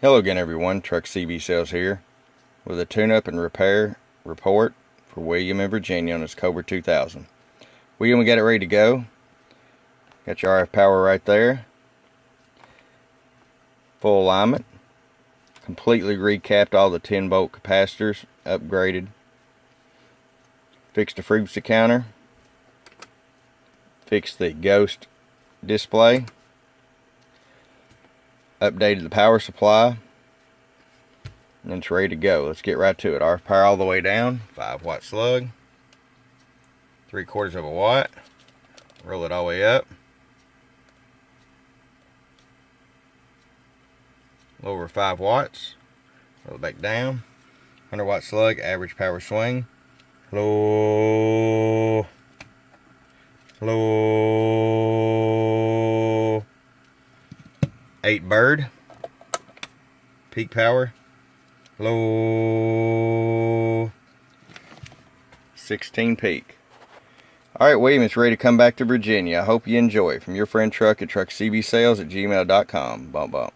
Hello again everyone, Truck CB Sales here with a tune-up and repair report for William in Virginia on his Cobra 2000. William, we got it ready to go. Got your RF power right there. Full alignment. Completely recapped all the 10-volt capacitors, upgraded. Fixed the frequency counter. Fixed the ghost display. Updated the power supply, and it's ready to go. Let's get right to it. RF power all the way down, 5-watt slug, 3/4 of a watt. Roll it all the way up, over 5 watts. Roll it back down, 100-watt slug, average power swing, low, low. 8 bird, peak power, low, 16 peak. Alright William, it's ready to come back to Virginia. I hope you enjoy. From your friend Truck at truckcbsales@gmail.com. Bump bump.